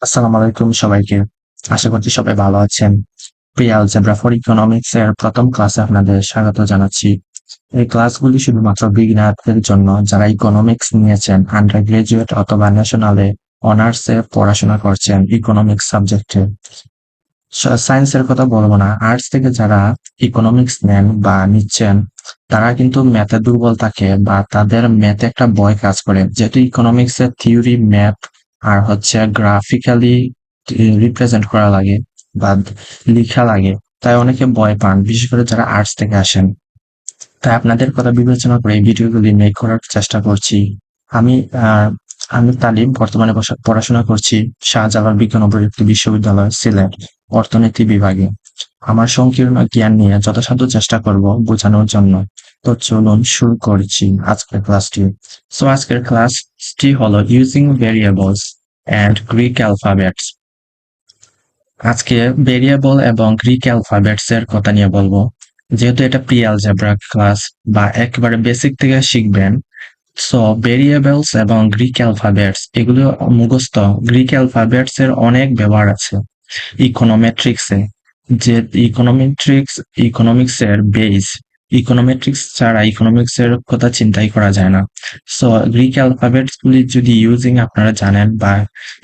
আসসালামু আলাইকুম সবাইকে। আশা করছি সবাই ভালো আছেন। প্রিয় অ্যালজেব্রা ফর ইকোনমিক্স এর প্রথম ক্লাসে আপনাদের স্বাগত জানাচ্ছি। এই ক্লাসগুলি শুধুমাত্র বিগিনারদের জন্য যারা ইকোনমিক্স নিয়েছেন আন্ডার গ্রাজুয়েট অথবা ন্যাশনালে অনার্সে পড়াশোনা করছেন ইকোনমিক্স সাবজেক্টে। সায়েন্সের কথা বলবো না, আর্টস থেকে যারা ইকোনমিক্স নেন বা নিচ্ছেন তারা কিন্তু ম্যাথে দুর্বল থাকে বা তাদের ম্যাথে একটা ভয় কাজ করে, যেহেতু ইকোনমিক্স এর থিওরি ম্যাথ আর হচ্ছে গ্রাফিক্যালি রিপ্রেজেন্ট করা লাগে বা লিখা লাগে, তাই অনেকে ভয় পান, বিশেষ করে যারা আর্টস থেকে আসেন। তাই আপনাদের কথা বিবেচনা করে এই ভিডিওগুলি মেক করার চেষ্টা করছি। আমি আহ আমি তালিম বর্তমানে পড়াশোনা করছি শাহজালাল বিজ্ঞান ও প্রযুক্তি বিশ্ববিদ্যালয় সিলেট অর্থনীতি বিভাগে। আমার সংকীর্ণ জ্ঞান নিয়ে যথাসাধ্য চেষ্টা করব বোঝানোর জন্য। তো চলুন শুরু করছি আজকের ক্লাসটি। আজকের ক্লাসটি হলো using variables and Greek alphabets. আজকে ভেরিয়েবল এবং গ্রিক অ্যালফাবেটস এর কথা নিয়ে বলবো। যেহেতু এটা প্রি অ্যালজেব্রা ক্লাস বা একেবারে বেসিক থেকে শিখবেন, সো ভেরিয়েবলস এবং গ্রিক অ্যালফাবেটস এগুলো মুখস্থ। গ্রিক অ্যালফাবেটস এর অনেক ব্যবহার আছে ইকোনোমেট্রিক্সে, যে ইকোনমিক্স এর বেস। ইকোনোমেট্রিক্স ছাড়া ইকোনমিক্স এর কথা চিন্তাই করা যায় না। সো গ্রিক অ্যালফাবেটস গুলি যদি ইউজিং আপনারা জানেন বা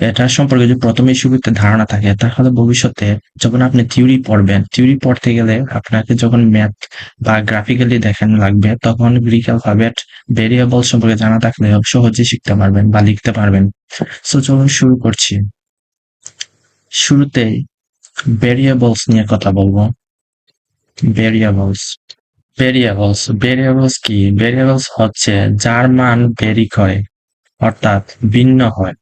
এটার সম্পর্কে যদি প্রথমেই শুরুতে ধারণা থাকে, তাহলে ভবিষ্যতে যখন আপনি থিওরি পড়বেন, থিওরি পড়তে গেলে আপনাকে যখন ম্যাথ বা গ্রাফিক্যালি দেখেন লাগবে, তখন গ্রিক অ্যালফাবেট ভেরিয়েবল সম্পর্কে জানা থাকলে সহজেই শিখতে পারবেন বা লিখতে পারবেন। সো চলুন শুরু করছি। শুরুতেই ভেরিয়েবলস নিয়ে কথা বলবো। ভেরিয়েবলস ভেরিয়েবলস কি? ভেরিয়েবলস হচ্ছে যার মান ভেরি করে, অর্থাৎ ভিন্ন হয়।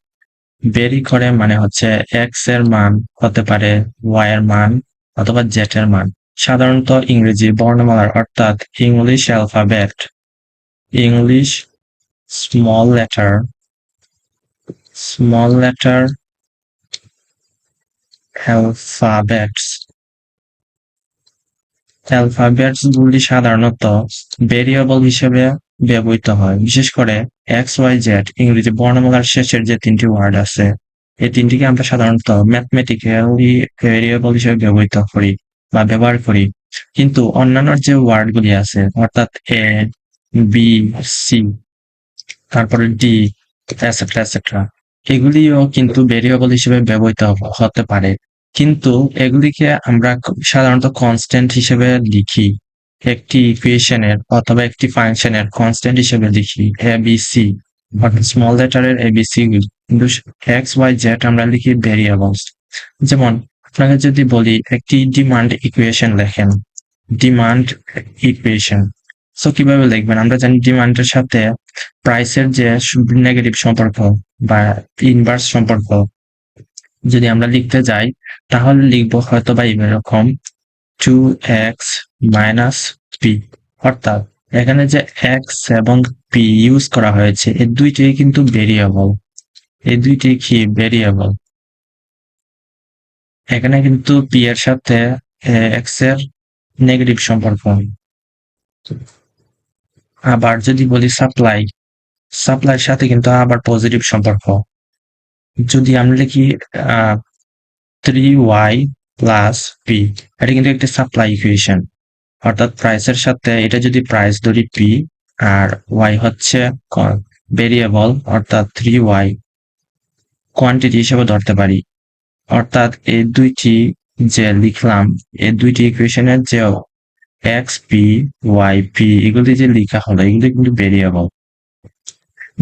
ভেরি করে মানে হচ্ছে এক্স এর মান হতে পারে ওয়াই এর মান অথবা জেড এর মান। সাধারণত ইংরেজি বর্ণমালার অর্থাৎ English alphabet, English small letter, small letter alphabets alphabets গুলি সাধারণত ভেরিয়েবল হিসেবে ব্যবহৃত হয়, বিশেষ করে এক্স ওয়াই জেড ইংরেজি বর্ণমালার শেষের যে তিনটি ওয়ার্ড আছে, এই তিনটিকে আমরা সাধারণত ম্যাথমেটিক্যালি ভেরিয়েবল হিসেবে ব্যবহৃত করি বা ব্যবহার করি। কিন্তু অন্যান্য যে ওয়ার্ড গুলি আছে, অর্থাৎ এ, বি, সি, তারপরে ডি, এটসেট্রা এটসেট্রা, এগুলিও কিন্তু ভেরিয়েবল হিসেবে ব্যবহৃত হতে পারে। কিন্তু এগুলিকে আমরা সাধারণত কনস্ট্যান্ট হিসেবে লিখি, একটি ইকুয়েশনের অথবা একটি ফাংশনের কনস্ট্যান্ট হিসেবে লিখি এ বি সি, অর্থাৎ স্মল লেটারের এবিসি। কিন্তু এক্স ওয়াই জেড আমরা লিখি ভেরিয়েবলস। যেমন আপনাকে যদি বলি একটি ডিমান্ড ইকুয়েশন লেখেন, ডিমান্ড ইকুয়েশন, সো কিভাবে লিখবেন? আমরা জানি ডিমান্ডের সাথে প্রাইসের যে নেগেটিভ সম্পর্ক বা ইনভার্স সম্পর্ক যদি আমরা লিখতে যাই, তাহলে লিখবো হয়তো বা এরকম 2x মাইনাস পি। অর্থাৎ এখানে যে এক্স এবং পি ইউজ করা হয়েছে, এই দুইটাই কিন্তু ভেরিয়েবল। এই দুইটি কি ভেরিয়েবল? এখানে কিন্তু পি এর সাথে এক্স এর নেগেটিভ সম্পর্ক। আবার যদি বলি সাপ্লাই, সাপ্লাইয়ের সাথে কিন্তু আবার পজিটিভ সম্পর্ক। যদি আমরা লিখি 3y প্লাস পি, এটা কিন্তু একটা সাপ্লাই ইকুয়েশন। অর্থাৎ প্রাইসের সাথে এটা যদি প্রাইস ধরি পি আর ওয়াই হচ্ছে ভেরিয়েবল, অর্থাৎ 3y কোয়ান্টিটি হিসেবে ধরতে পারি। অর্থাৎ এই দুইটি যে লিখলাম, এই দুইটি ইকুয়েশনের যে এক্স পি ওয়াই পি এগুলি যে লেখা হলো, এগুলি কিন্তু ভেরিয়েবল।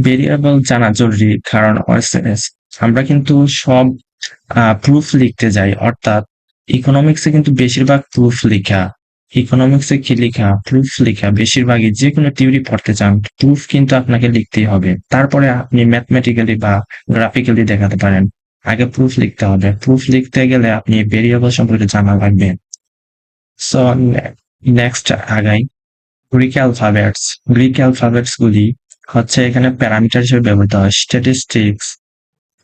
ভেরিয়েবল জানা জরুরি, কারণ আমরা কিন্তু সব প্রুফ লিখতে যাই, অর্থাৎ ইকোনমিক্সে কিন্তু বেশিরভাগ প্রুফ লেখা। ইকোনমিক্সে কি লেখা? প্রুফ লেখা। বেশিরভাগই যে কোনো থিওরি পড়তে চান, প্রুফ কিন্তু আপনাকে লিখতেই হবে। তারপরে আপনি ম্যাথমেটিক্যালি বা গ্রাফিক্যালি দেখাতে পারেন। আগে প্রুফ লিখতে হবে। প্রুফ লিখতে গেলে আপনি ভেরিয়েবল সম্পর্কে জানা লাগবে। সো নেক্সট আগাই। Greek alphabets. গ্রিক অ্যালফাবেটস গুলি হচ্ছে এখানে প্যারামিটার হিসেবে ব্যবহৃত হয়। স্ট্যাটিস্টিক্স,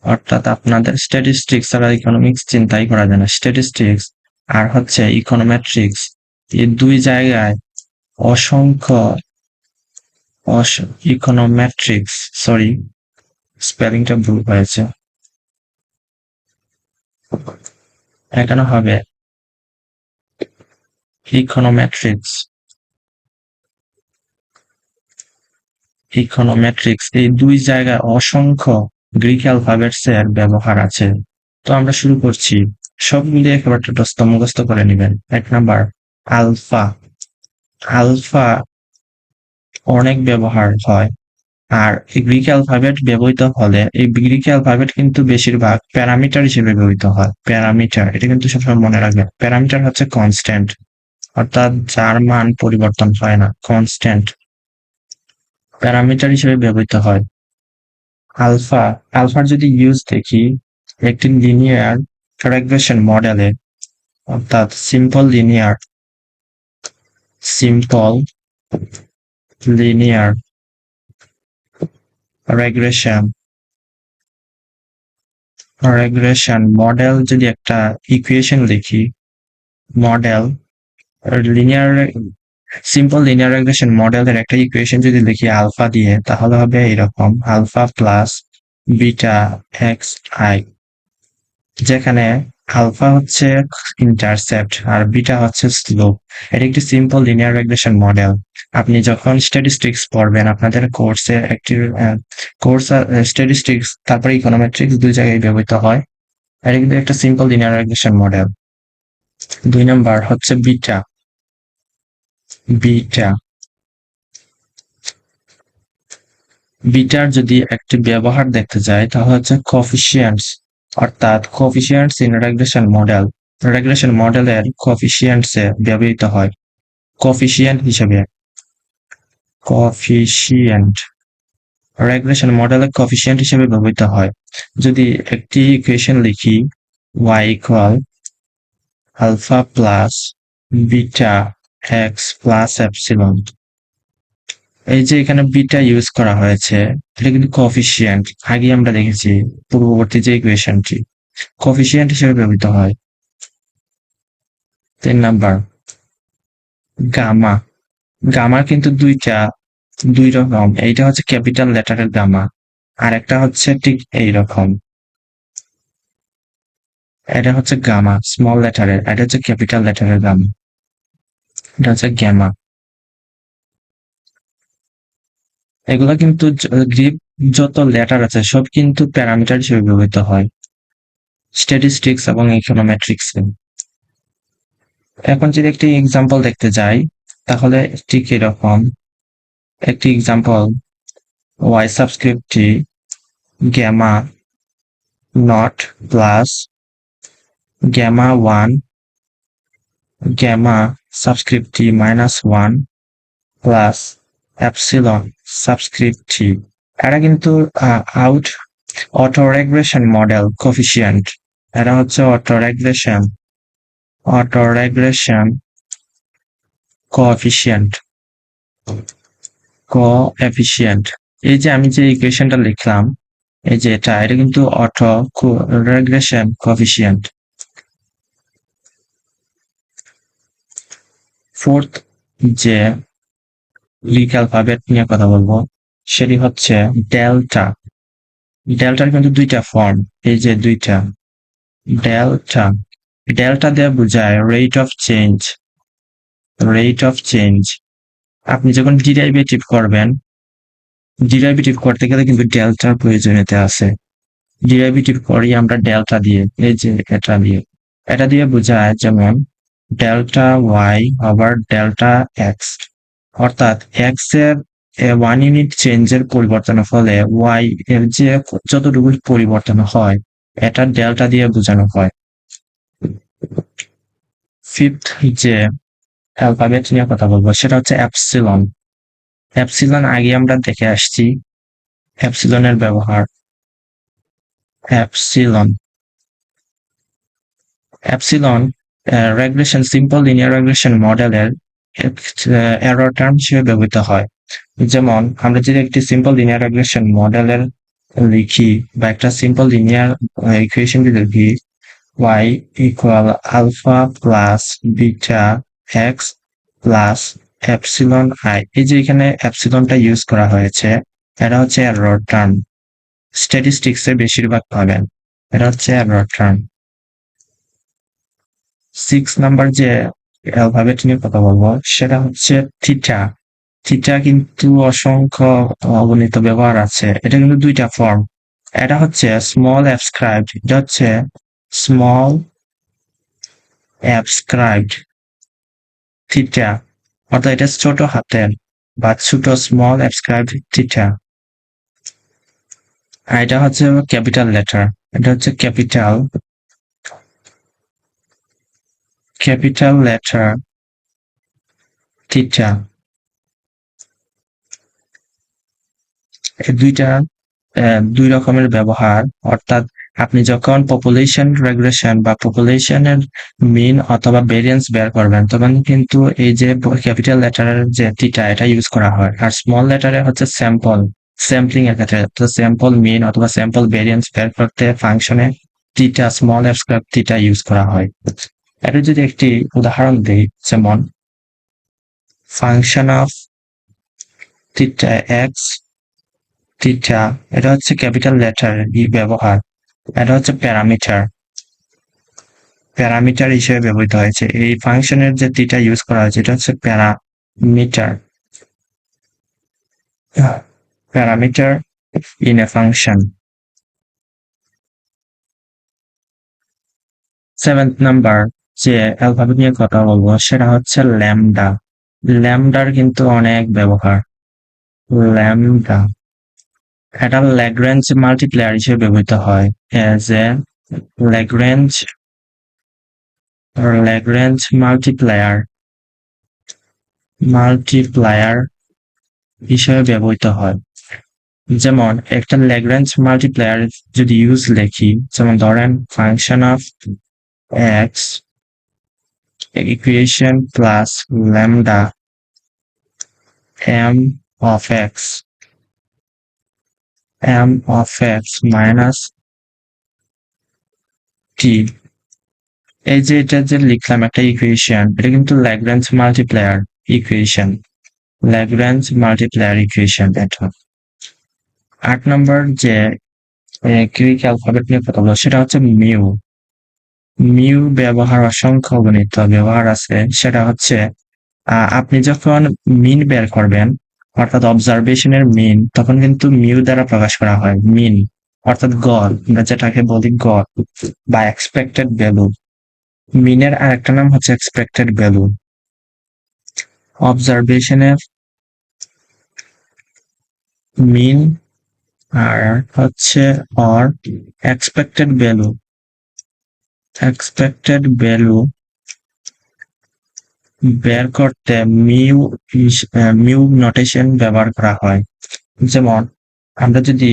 অর্থাৎ আপনাদের স্ট্যাটিস্টিক্স ছাড়া ইকোনমিক্স চিন্তাই করা যায় না। স্ট্যাটিস্টিক্স আর হচ্ছে ইকোনোমেট্রিক্স, এই দুই জায়গায় অসংখ্য ইকোনোমেট্রিক্স, সরি স্পেলিংটা ভুল হয়েছে। এখানে হবে ইকোনোমেট্রিক্স। ইকোনোমেট্রিক্স এই দুই জায়গায় অসংখ্য গ্রিক অ্যালফাবেটস এর ব্যবহার আছে। তো আমরা শুরু করছি, সবগুলি একেবারে মুখস্থ করে নেবেন। 1 নাম্বার আলফা। আলফা অনেক ব্যবহার হয়, আর এই গ্রিক অ্যালফাবেট ব্যবহৃত হলে এই গ্রিক অ্যালফাবেট কিন্তু বেশিরভাগ প্যারামিটার হিসেবে ব্যবহৃত হয়। প্যারামিটার, এটা কিন্তু সবসময় মনে রাখবেন। প্যারামিটার হচ্ছে কনস্ট্যান্ট, অর্থাৎ যার মান পরিবর্তন হয় না, কনস্ট্যান্ট প্যারামিটার হিসেবে ব্যবহৃত হয়। আলফা, আলফার যদি ইউজ দেখি একটি লিনিয়ার রেগ্রেশন মডেলে, অর্থাৎ সিম্পল লিনিয়ার রেগ্রেশন মডেল যদি একটা ইকুয়েশন লিখি, model linear simple linear regression মডেলের একটা ইকুয়েশন যদি লিখি আলফা দিয়ে, তাহলে হবে এরকম: alpha plus beta X I, যেখানে আলফা হচ্ছে ইন্টারসেপ্ট আর বিটা হচ্ছে স্লোপ। এটা একটি সিম্পল লিনিয়ার রেগ্রেশন মডেল। আপনি যখন স্ট্যাটিস্টিক্স পড়বেন আপনাদের কোর্সে একটি কোর্স স্ট্যাটিস্টিক্স তারপরে ইকোনোমেট্রিক্স দুই জায়গায় ব্যবহৃত হয়। এটা কিন্তু একটা সিম্পল লিনিয়ার রেগ্রেশন মডেল। 2 নাম্বার হচ্ছে বিটা। বিটা বিটার যদি একটি ব্যবহার দেখতে যাই তাহলে হচ্ছে কোফিশিয়েন্টস, অর্থাৎ কোফিশিয়েন্টস ইন রেগ্রেশন মডেলের কোফিশিয়েন্টস এ ব্যবহৃত হয় কোফিশিয়েন্ট হিসেবে। কোফিশিয়েন্ট রেগ্রেশন মডেলের কোফিশিয়েন্ট হিসেবে ব্যবহৃত হয়। যদি একটি ইকুয়েশন লিখি y equal alpha plus beta X plus epsilon, এই যে এখানে বিটা ইউজ করা হয়েছে এটা কিন্তু কোফিশিয়েন্ট, আগে আমরা দেখেছি পূর্ববর্তী যে ইকুয়েশনটি কোফিশিয়েন্ট হিসেবে ব্যবহৃত হয়। 3 নাম্বার গামা। গামার কিন্তু দুই রকম, এইটা হচ্ছে ক্যাপিটাল লেটারের গামা, আর একটা হচ্ছে ঠিক এইরকম, এটা হচ্ছে গামা স্মল লেটারের, এটা হচ্ছে ক্যাপিটাল লেটারের গামা, এটা হচ্ছে গ্যামা। এগুলা কিন্তু গ্রিক যত লেটার আছে সব কিন্তু প্যারামিটার হিসেবে ব্যবহৃত হয় স্ট্যাটিস্টিক্স এবং ইকোনোমেট্রিক্সে। এখন যদি একটি এক্সাম্পল দেখতে যাই তাহলে ঠিক এরকম একটি example, y subscript t gamma naught plus gamma 1 gamma subscript t -1 plus epsilon subscript t. এটা কিন্তু অটো রেগ্রেশন মডেল কোফিশিয়েন্ট, এটা হচ্ছে অটো রেগ্রেশন কোএফিশিয়েন্ট। এই যে আমি যে ইকুয়েশনটা লিখলাম, এই যে এটা কিন্তু অটো রেগ্রেশন কোএফিশিয়েন্ট। ফোর্থ যে গ্রিক অ্যালফাবেট নিয়ে কথা বলবো সেটি হচ্ছে ডেল্টা। ডেল্টার কিন্তু দুইটা ফর্ম, এই যে দুইটা ডেল্টা। ডেল্টা দিয়ে বোঝায় রেট অফ চেঞ্জ। আপনি যখন ডিরাইভেটিভ করবেন, ডিরাইভেটিভ করতে গেলে কিন্তু ডেল্টার প্রয়োজনীয়তা আছে। ডিরাইভেটিভ করি আমরা ডেল্টা দিয়ে, এই যে এটা দিয়ে বোঝায় যেমন delta Y over delta X, অর্থাৎ এক্স এর 1 ইউনিট চেঞ্জের পরিবর্তনের ফলে ওয়াই এর যে যতটুকু পরিবর্তন হয় এটা ডেল্টা দিয়ে বোঝানো হয়। ফিফথ যে অ্যালফাবেট নিয়ে কথা বলবো সেটা হচ্ছে এপসিলন। এপসিলন আগে আমরা দেখে আসছি, এপসিলনের ব্যবহার। এপসিলন সিম্পল লিনিয়ার রেগ্রেশন মডেলের এরর টার্ম হিসেবে ব্যবহৃত হয়। যেমন আমরা যদি একটি সিম্পল লিনিয়ার রেগ্রেশন মডেলের লিখি বা একটা সিম্পল লিনিয়ার ইকুয়েশন যদি লিখি y equal alpha plus beta X plus epsilon I, এই যে এখানে এপসিলনটা ইউজ করা হয়েছে এটা হচ্ছে এরর টার্ম, স্ট্যাটিস্টিক্সে বেশিরভাগ পাবেন, এটা হচ্ছে এরর টার্ম। 6 নাম্বার যে অ্যালফাবেট নিয়ে কথা বলবো সেটা হচ্ছে থিটা। থিটা কিন্তু অসংখ্য অগণিত ব্যবহার আছে। এটা কিন্তু দুইটা ফর্ম। এটা হচ্ছে স্মল অ্যাবস্ক্রাইবড, এটা হচ্ছে স্মল অ্যাবস্ক্রাইবড থিটা, অর্থাৎ এটা ছোট হাতের বা ছোট স্মল অ্যাবস্ক্রাইবড থিটা। আর এটা হচ্ছে ক্যাপিটাল লেটার, এটা হচ্ছে ক্যাপিটাল লেটার থিটা। এই দুই রকমের ব্যবহার, অর্থাৎ আপনি যখন পপুলেশন রেগুলেশন বা পপুলেশনের মিন অথবা ভেরিয়েন্স বের করবেন তখন কিন্তু এই যে ক্যাপিটাল লেটারের যে থিটা এটা ইউজ করা হয়, আর স্মল লেটারে হচ্ছে স্যাম্পলিং এর ক্ষেত্রে স্যাম্পল মিন অথবা স্যাম্পল ভেরিয়েন্স বের করতে ফাংশনে theta small square theta use করা হয়। এটা যদি একটি উদাহরণ দিই, যেমন function of theta x theta, এটা হচ্ছে ক্যাপিটাল লেটার ব্যবহার। এটা হচ্ছে প্যারামিটার হিসেবে ব্যবহৃত হয়েছে। এই ফাংশনের যে থিটা ইউজ করা হয়েছে এটা হচ্ছে parameter in a function. 7 number যে অ্যালফাবেট নিয়ে কথা বলবো সেটা হচ্ছে ল্যামডা। ল্যামডার কিন্তু অনেক ব্যবহার। ল্যামডা এটা ল্যাগ্রেঞ্জ মাল্টিপ্লায়ার হিসেবে ব্যবহৃত হয়, as a Lagrange Lagrange multiplier হিসেবে ব্যবহৃত হয়। যেমন একটা ল্যাগ্রেঞ্জ মাল্টিপ্লায়ার যদি ইউজ লিখি, যেমন ধরেন function of x equation plus lambda m of x minus t. এই যে এটা যে লিখলাম একটা ইকুয়েশন, এটা কিন্তু ল্যাগ্রেঞ্জ মাল্টিপ্লায়ার ইকুয়েশন। এটা 8 নম্বর যে গ্রিক অ্যালফাবেট নিয়ে কথা বলবো সেটা হচ্ছে মিউ ব্যবহার অসংখ্য গণিত ব্যবহার আছে। সেটা হচ্ছে আপনি যখন মিন বের করবেন, অর্থাৎ অবজারভেশনের মিন, তখন কিন্তু মিউ দ্বারা প্রকাশ করা হয়। মিন অর্থাৎ গড়, আমরা যেটাকে বলি গড় বা এক্সপেক্টেড ভ্যালু। মিনের আরেকটা নাম হচ্ছে এক্সপেক্টেড ভ্যালু। অবজারভেশনের মিন আর হচ্ছে অর এক্সপেক্টেড ভ্যালু বের করতে মিউ নোটেশন ব্যবহার করা হয়। যেমন আমরা যদি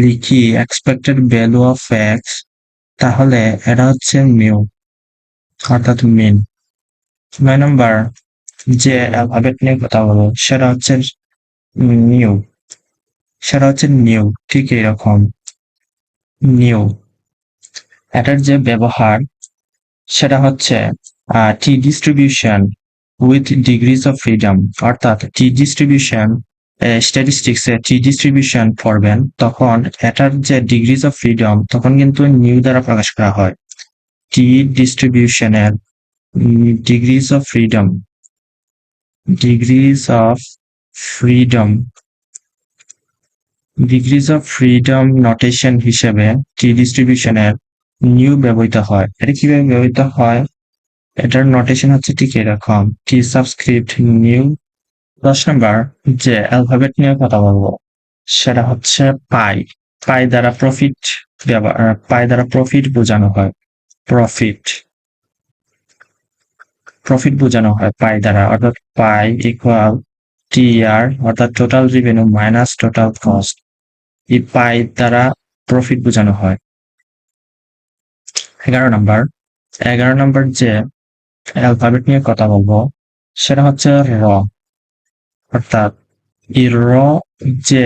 লিখি এক্সপেক্টেড ভ্যালু অফ এক্স, তাহলে এটা হচ্ছে মিউ অর্থাৎ মিন। 9 নম্বর যে অ্যালফাবেট নিয়ে কথা বলবো সেটা হচ্ছে নিউ। ঠিক এরকম নিউ, এটার যে ব্যবহার সেটা হচ্ছে t distribution with degrees of freedom, অর্থাৎ টি ডিস্ট্রিবিউশন স্ট্যাটিস্টিক্সে টি ডিস্ট্রিবিউশন পড়বেন তখন এটার যে ডিগ্রিজ অফ ফ্রিডম তখন কিন্তু নিউ দ্বারা প্রকাশ করা হয়। টি ডিস্ট্রিবিউশনের ডিগ্রিজ অফ ফ্রিডম নোটেশন হিসেবে টি ডিস্ট্রিবিউশনের নিউ ব্যবহৃত হয়। এটা কিভাবে ব্যবহৃত হয়, এটার নোটেশন হচ্ছে ঠিক এরকম, টি সাবস্ক্রিপ্ট নিউ। 10 নম্বর যে অ্যালফাবেট নিয়ে কথা বলবো সেটা হচ্ছে পাই। পাই দ্বারা প্রফিট বোঝানো হয়। প্রফিট বোঝানো হয় পাই দ্বারা, অর্থাৎ পাই ইকুয়াল টিআর, অর্থাৎ total revenue minus total cost. এই পাই দ্বারা প্রফিট বোঝানো হয়। 11 নম্বর যে অ্যালফাবেট নিয়ে কথা বলবো সেটা হচ্ছে র। অর্থাৎ এই র যে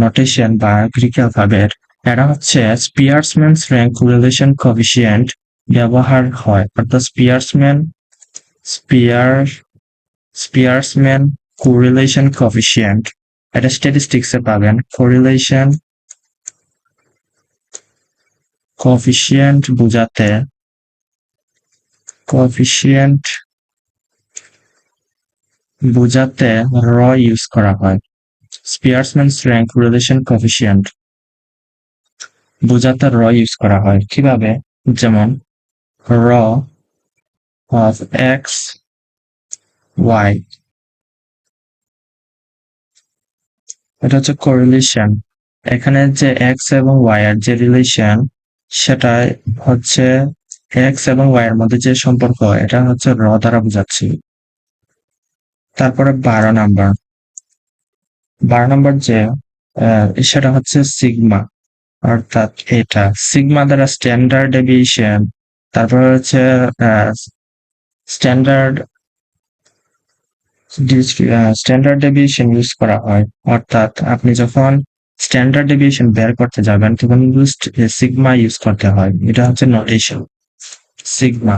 নোটেশন বা গ্রিক অ্যালফাবেট, এটা হচ্ছে স্পিয়ারসম্যানস র্যাঙ্ক কোরিলেশন কোএফিসিয়েন্ট ব্যবহার হয়। অর্থাৎ স্পিয়ারসম্যান কোরিলেশন কোএফিসিয়েন্ট, এটা স্ট্যাটিস্টিক্সে পাবেন। কোরিলেশন কোএফিসিয়েন্ট বোঝাতে কোএফিসিয়েন্ট বোঝাতে র ইউজ করা হয়। স্পিয়ারসম্যানস র্যাঙ্ক রিলেশন কোএফিসিয়েন্ট বোঝাতে র ইউজ করা হয় কিভাবে? যেমন র অফ এক্স ওয়াই, এটা হচ্ছে কোরিলেশন। এখানে যে এক্স এবং ওয়াই এর যে রিলেশন, সেটা হচ্ছে এক্স এবং ওয়াই এর মধ্যে যে সম্পর্ক, এটা হচ্ছে র দ্বারা বোঝাচ্ছি। তারপরে 12 নম্বর যে সেটা হচ্ছে সিগমা, অর্থাৎ এটা সিগমা দ্বারা স্ট্যান্ডার্ড ডেভিয়েশন, তারপরে হচ্ছে স্ট্যান্ডার্ড স্ট্যান্ডার্ড ডেভিয়েশন ইউজ করা হয়। অর্থাৎ আপনি যখন স্ট্যান্ডার্ড ডেভিয়েশন বের করতে যাবেন তখন সিগমা ইউজ করতে হয়। এটা হচ্ছে নোটেশন সিগমা,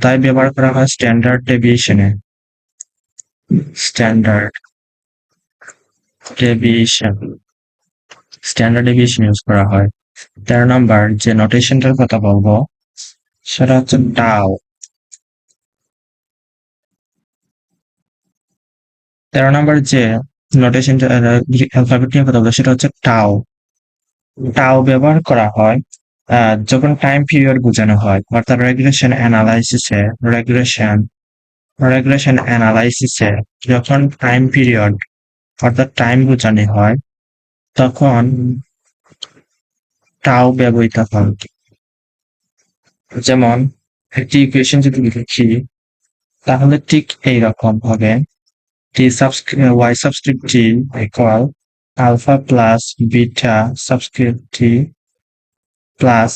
তাই ব্যবহার করা হয় স্ট্যান্ডার্ড ডেভিয়েশনে। Standard deviation standard deviation use করা হয়। 13 নম্বর যে নোটেশনটার কথা বলবো সেটা হচ্ছে টাও। 13 নম্বর যে নোটেশনটা অ্যালফাবেট নিয়ে কথা বলবো সেটা হচ্ছে টাও। টাও ব্যবহার করা হয় যখন টাইম পিরিয়ড বোঝানো হয়, অর্থাৎ রেগুলেশন অ্যানালাইসিসে যখন টাইম পিরিয়ড অর্থাৎ টাইম বোঝানো হয় তখন টাও ব্যবহৃত হয়। যেমন একটি ইকুয়েশন যদি লিখি তাহলে ঠিক এইরকম হবে, y subscript t equal alpha plus beta subscript t plus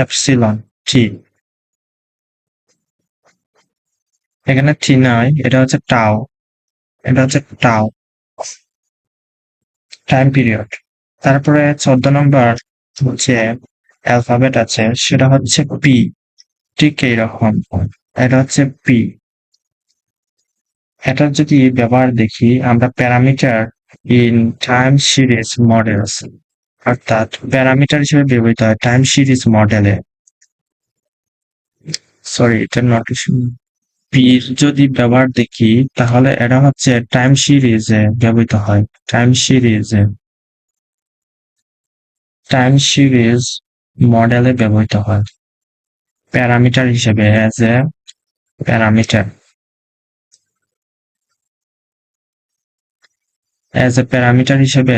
epsilon t। এখানে t নয়, এটা হচ্ছে টাও, টাইম পিরিয়ড। তারপরে 14 নম্বর যে অ্যালফাবেট আছে সেটা হচ্ছে পি, ঠিক এইরকম, এটা হচ্ছে পি। এটার যদি ব্যবহার দেখি আমরা parameter in time series models, অর্থাৎ প্যারামিটার হিসেবে ব্যবহৃত হয় টাইম সিরিজ মডেলে। সরি, এটা নোটেশন। পির যদি ব্যবহার দেখি তাহলে এটা হচ্ছে টাইম সিরিজে ব্যবহৃত হয়। টাইম সিরিজ মডেলে ব্যবহৃত হয় প্যারামিটার হিসেবে, প্যারামিটার হিসেবে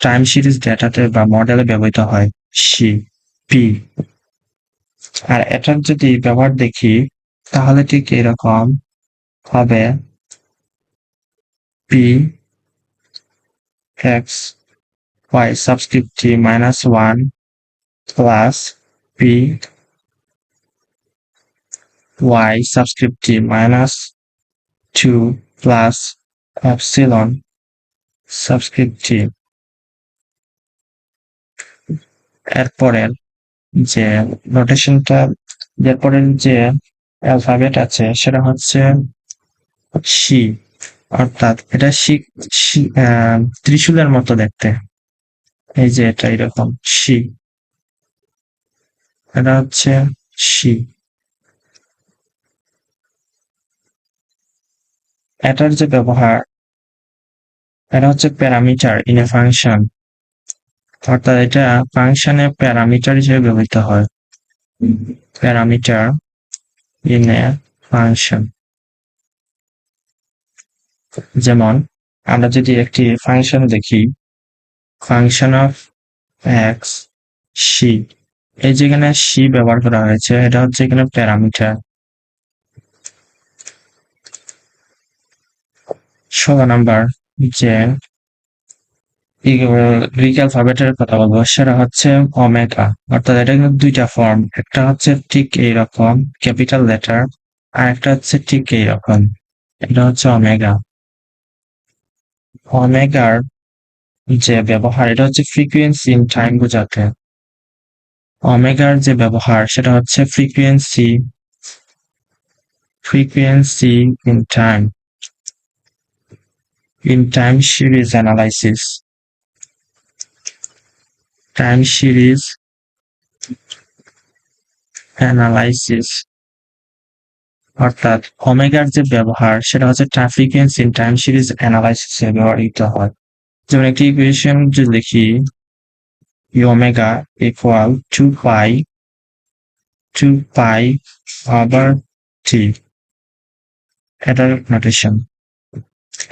টাইম সিরিজ ডেটাতে বা মডেলে ব্যবহৃত হয় পি। আর এটার যদি ব্যবহার দেখি তাহলে ঠিক এরকম হবে, পি এক্স ওয়াই সাবস্ক্রিপ্ট টি -1 প্লাস পি ওয়াই সাবস্ক্রিপ্ট টি -2 প্লাস এপসিলন সাবস্ক্রিপ্ট টি। এরপরের যে নোটেশনটা, এরপরের যে অ্যালফাবেট আছে সেটা হচ্ছে সি, অর্থাৎ এটা ত্রিশূলের মতো দেখতে। এই যে এটা এরকম সি, এটা হচ্ছে সি। এটার যে ব্যবহার, এটা হচ্ছে প্যারামিটার ইন এ ফাংশন, অর্থাৎ এটা ফাংশনে প্যারামিটার হিসেবে ব্যবহৃত হয়। প্যারামিটার ইন এ ফাংশন, যেমন আমরা যদি একটি ফাংশন দেখি, ফাংশন অফ এক্স সি, এই যেখানে সি ব্যবহার করা হয়েছে এটা হচ্ছে এখানে প্যারামিটার। 16 নম্বর যে গ্রিক অ্যালফাবেটের কথা বলবো সেটা হচ্ছে ওমেগা, অর্থাৎ এটা কিন্তু দুইটা ফর্ম, একটা হচ্ছে ঠিক এইরকম ক্যাপিটাল লেটার আর একটা হচ্ছে ঠিক এইরকম, এটা হচ্ছে ওমেগা। ওমেগার যে ব্যবহার এটা হচ্ছে ফ্রিকুয়েন্সি ইন টাইম বোঝাতে। ওমেগার যে ব্যবহার সেটা হচ্ছে frequency in time series analysis. Time series analysis অর্থাৎ ওমেগার যে ব্যবহার সেটা হচ্ছে ফ্রিকোয়েন্সি ইন টাইম সিরিজ অ্যানালাইসিসে ব্যবহৃত হয়। যেমন একটি ইকুয়েশন যদি লিখি ওমেগা ইকুয়াল 2 পাই ওভার টি, এটার নোটেশন।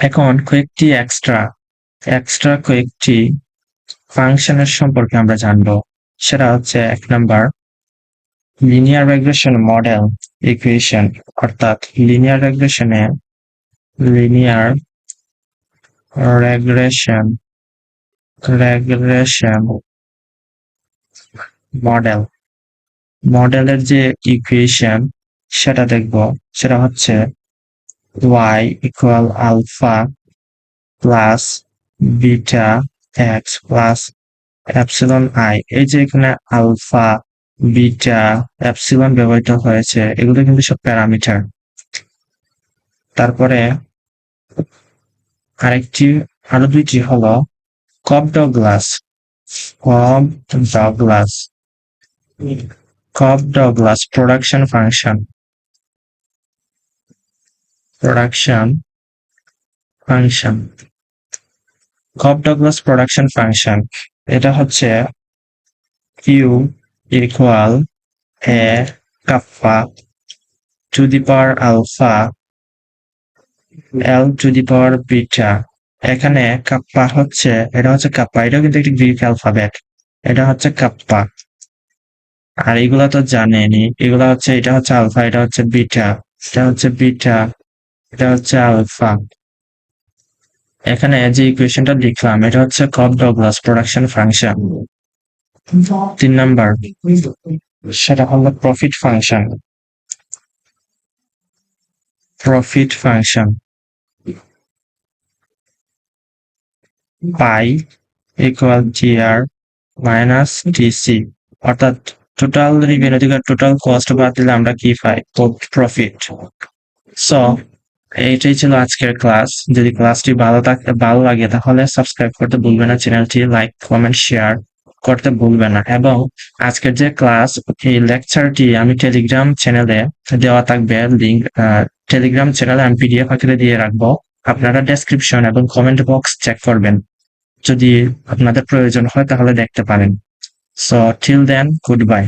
এখন কয়েকটি এক্সট্রা কয়েকটি ফাংশনের সম্পর্কে আমরা জানবো। সেটা হচ্ছে 1 number linear regression model equation, অর্থাৎ লিনিয়ার রেগ্রেশন মডেলের যে ইকুয়েশন সেটা দেখব। সেটা হচ্ছে y equal alpha plus beta X plus epsilon I. এই যে এখানে আলফা, বিটা, এপসিলন ব্যবহৃত হয়েছে, এগুলো কিন্তু সব প্যারামিটার। তারপরে আরো দুইটি হলো Cobb Douglas production function. Cobb Douglas production function, এটা হচ্ছে Q equal A kappa to the power alpha L to the power beta. এখানে কাপ্পা হচ্ছে, এটা হচ্ছে কাপ্পা, এটাও কিন্তু একটি গ্রিক অ্যালফাবেট, এটা হচ্ছে কাপ্পা। আর এগুলা তো জানেনি, এগুলা হচ্ছে, এটা হচ্ছে আলফা, এটা হচ্ছে বিটা, এটা হচ্ছে বিটা, এটা হচ্ছে আলফা। এখানে যে ইকুয়েশনটা লিখলাম এটা হচ্ছে কপ-ডগলাস প্রোডাকশন ফাংশন। 3 নাম্বার সেটা হলো প্রফিট ফাংশন। পাই ইকুয়াল জিআর মাইনাস টিসি, অর্থাৎ টোটাল রিভেনিউ থেকে টোটাল কস্ট বাদ দিলে আমরা কি পাই? প্রফিট। সো এইটাই ছিল আজকের ক্লাস। যদি ক্লাসটি ভালো লাগে তাহলে সাবস্ক্রাইব করতে ভুলবেন না, চ্যানেলটি লাইক কমেন্ট শেয়ার করতে ভুলবেন না। এবং আজকের যে ক্লাস, এই লেকচারটি আমি টেলিগ্রাম চ্যানেলে দেওয়া থাকবে লিঙ্ক। টেলিগ্রাম চ্যানেলে আমি পিডিএফ আকারে দিয়ে রাখবো, আপনারা ডেসক্রিপশন এবং কমেন্ট বক্স চেক করবেন, যদি আপনাদের প্রয়োজন হয় তাহলে দেখতে পারেন। So till then, good bye.